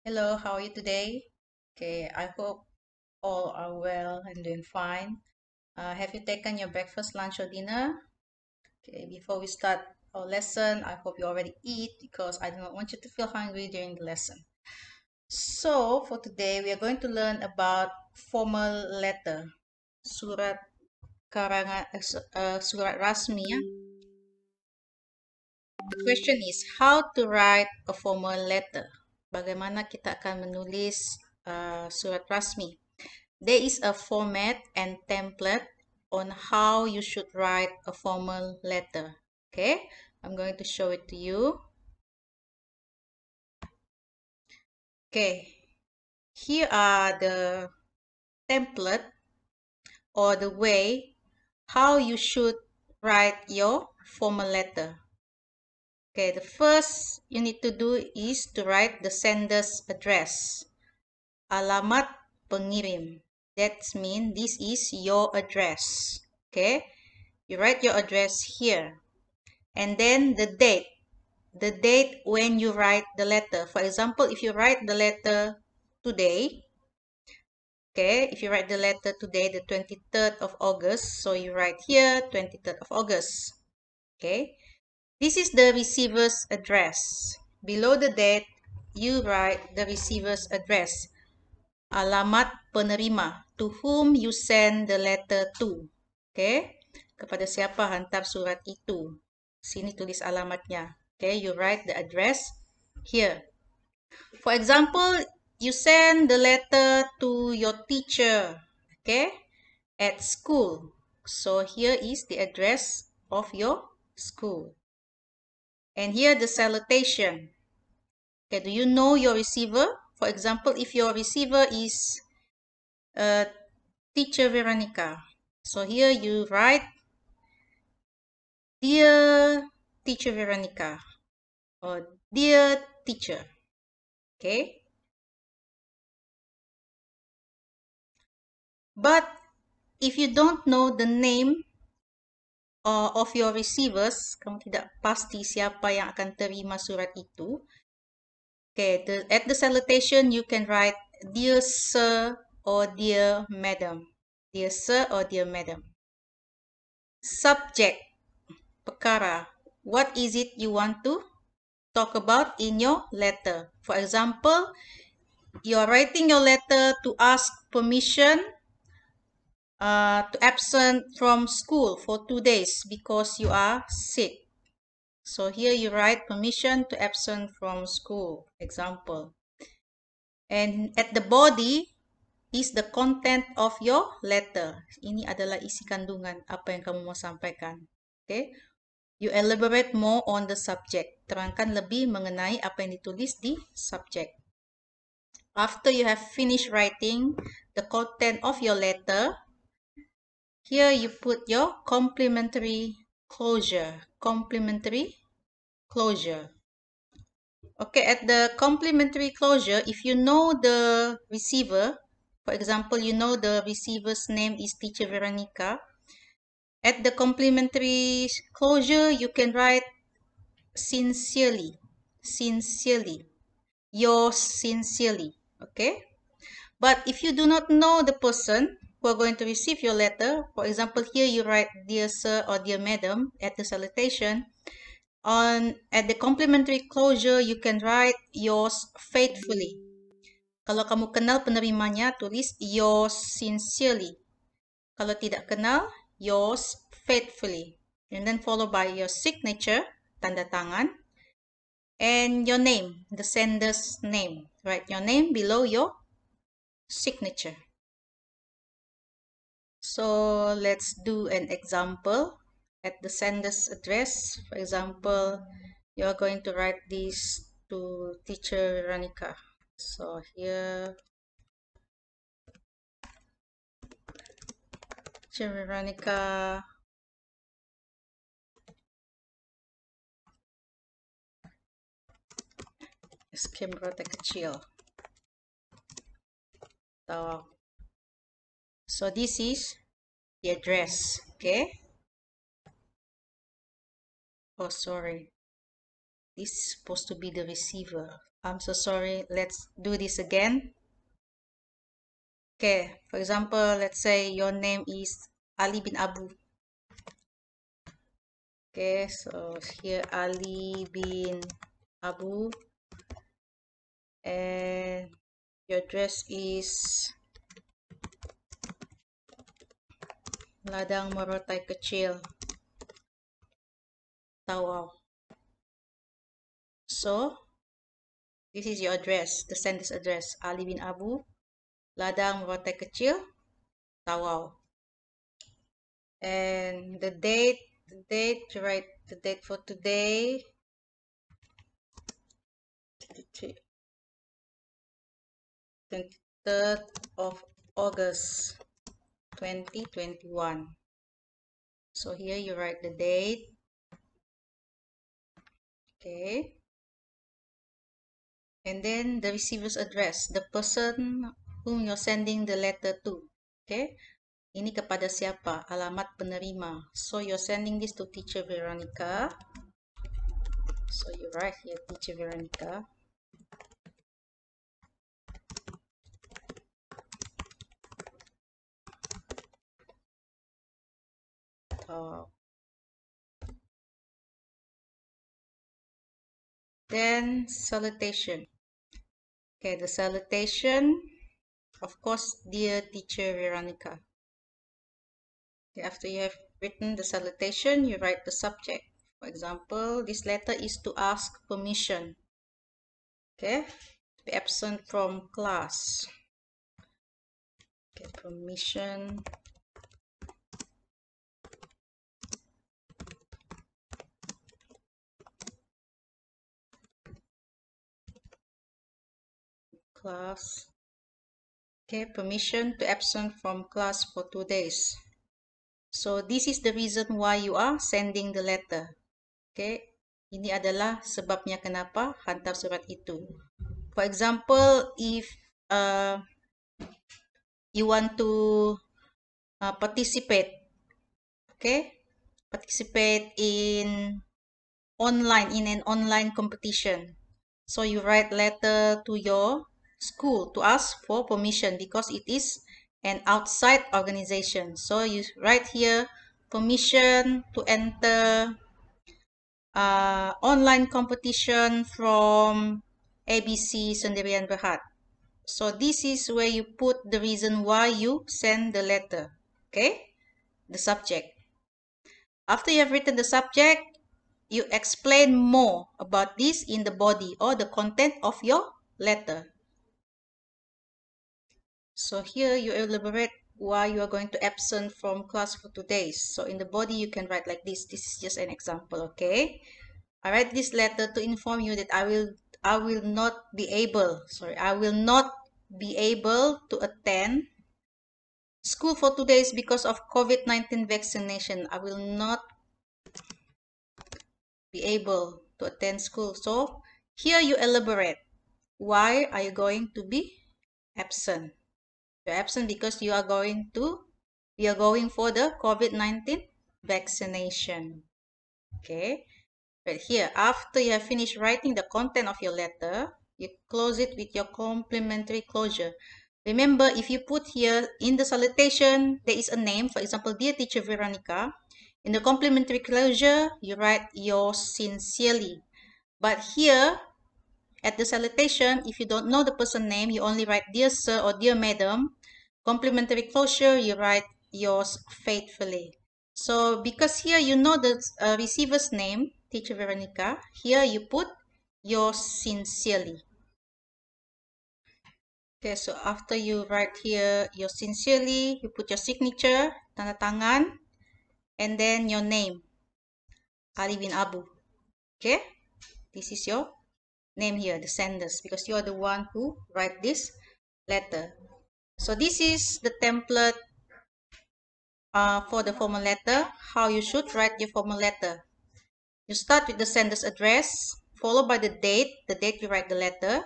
Hello, how are you today? Okay, I hope all are well and doing fine. Have you taken your breakfast, lunch, or dinner? Okay, before we start our lesson, I hope you already eat because I do not want you to feel hungry during the lesson. So, for today, we are going to learn about formal letter, surat surat rasmi. Ya. The question is how to write a formal letter. Bagaimana kita akan menulis surat rasmi? There is a format and template on how you should write a formal letter. Okay, I'm going to show it to you. Okay, here are the template or the way how you should write your formal letter. Okay, the first you need to do is to write the sender's address. Alamat pengirim. That means this is your address. Okay, you write your address here. And then the date when you write the letter. For example, if you write the letter today, okay, if you write the letter today, the 23rd of August, so you write here 23rd of August, okay. This is the receiver's address. Below the date, you write the receiver's address. Alamat penerima, to whom you send the letter to, okay. Kepada siapa hantar surat itu. Sini tulis alamatnya. Okay, you write the address here. For example, you send the letter to your teacher, okay, at school. So here is the address of your school. And here the salutation. Okay, do you know your receiver? For example, if your receiver is teacher Veronica. So here you write, Dear Teacher Veronica, or Dear Teacher. Okay. But if you don't know the name of your receivers, kamu tidak pasti siapa yang akan terima surat itu. Okay, at the salutation you can write Dear Sir or Dear Madam. Dear Sir or Dear Madam. Subject, perkara. What is it you want to talk about in your letter? For example, you are writing your letter to ask permission to absent from school for 2 days because you are sick. So here you write permission to absent from school, example. And at the body is the content of your letter. Ini adalah isi kandungan apa yang kamu mau sampaikan. Okay? You elaborate more on the subject. Terangkan lebih mengenai apa yang ditulis di subject. After you have finished writing the content of your letter, here you put your complimentary closure. Complimentary closure. Okay, at the complimentary closure, if you know the receiver, for example, you know the receiver's name is Teacher Veronica, at the complimentary closure, you can write sincerely, sincerely, yours sincerely, okay? But if you do not know the person who are going to receive your letter, for example, here you write Dear Sir or Dear Madam at the salutation, at the complimentary closure, you can write yours faithfully. Kalau kamu kenal penerimanya, tulis yours sincerely. Kalau tidak kenal, yours faithfully. And then followed by your signature, tanda tangan, and your name, the sender's name. Write your name below your signature. So let's do an example. At the sender's address, for example, you are going to write this to Teacher Veronica. So here, Teacher Veronica, skim rota kecil. So this is the address, okay? Oh, sorry. This is supposed to be the receiver. I'm so sorry. Let's do this again. Okay, for example, let's say your name is Ali bin Abu. Okay, so here Ali bin Abu, and your address is Ladang Morotai Kecil, Tawau. So this is your address, the sender's address, Ali bin Abu, Ladang Morotai Kecil, Tawau. And the date, you write the date for today, 23rd of August 2021. So here you write the date. Okay. And then the receiver's address, the person whom you're sending the letter to. Okay. Ini kepada siapa? Alamat penerima. So you're sending this to Teacher Veronica. So you write here Teacher Veronica. Then salutation. Okay, the salutation, of course, dear Teacher Veronica. Okay, after you have written the salutation, you write the subject. For example, this letter is to ask permission. Okay, to be absent from class. Okay, permission. Class. Okay, permission to absent from class for 2 days. So this is the reason why you are sending the letter. Okay, ini adalah sebabnya kenapa hantar surat itu. For example, if you want to participate, okay, participate in an online competition. So you write letter to your school to ask for permission because it is an outside organization. So you write here permission to enter online competition from ABC Sendirian Berhad. So this is where you put the reason why you send the letter. Okay, the subject. After you have written the subject, you explain more about this in the body or the content of your letter. So here you elaborate why you are going to absent from class for 2 days. So in the body you can write like this. This is just an example, okay? I write this letter to inform you that I will not be able to attend school for 2 days because of COVID-19 vaccination. I will not be able to attend school. So here you elaborate. Why are you going to be absent? You're absent because you are going for the COVID-19 vaccination. Okay. Right here, after you have finished writing the content of your letter, you close it with your complimentary closure. Remember, if you put here in the salutation, there is a name, for example, Dear Teacher Veronica. In the complimentary closure, you write yours sincerely. But here, at the salutation, if you don't know the person name, you only write Dear Sir or Dear Madam. Complimentary closure, you write yours faithfully. So because here you know the receiver's name, Teacher Veronica, here you put yours sincerely. Okay, so after you write here yours sincerely, you put your signature, tanda tangan, and then your name, Ali bin Abu. Okay, this is your name here, the senders, because you are the one who write this letter. So this is the template for the formal letter, how you should write your formal letter. You start with the sender's address, followed by the date you write the letter,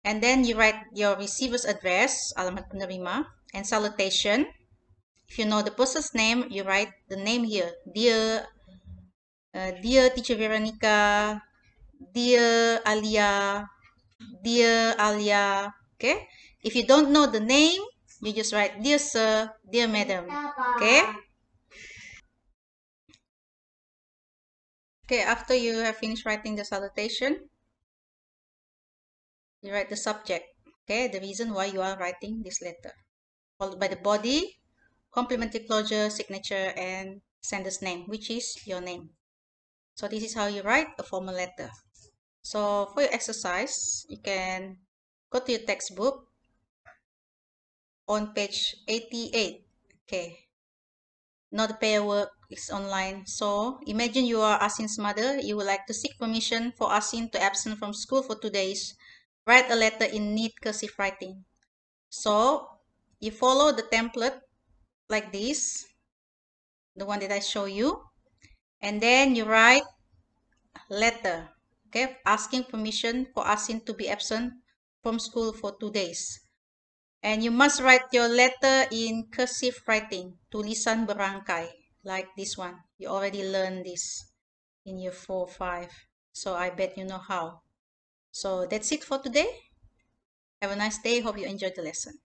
and then you write your receiver's address, alamat penerima, and salutation. If you know the person's name, you write the name here, Dear Teacher Veronica, Dear Alia, Dear Alia. Okay? If you don't know the name, you just write Dear Sir, Dear Madam. Okay? Okay, after you have finished writing the salutation, you write the subject. Okay, the reason why you are writing this letter. Followed by the body, complimentary closure, signature, and sender's name, which is your name. So this is how you write a formal letter. So for your exercise, you can go to your textbook on page 88. Okay. Now the paperwork is online. So imagine you are Asin's mother. You would like to seek permission for Asin to absent from school for 2 days. Write a letter in neat cursive writing. So you follow the template like this, the one that I show you, and then you write letter, okay, asking permission for Asin to be absent from school for 2 days. And you must write your letter in cursive writing, tulisan barangay, like this one. You already learned this in year 4, 5. So I bet you know how. So that's it for today. Have a nice day. Hope you enjoyed the lesson.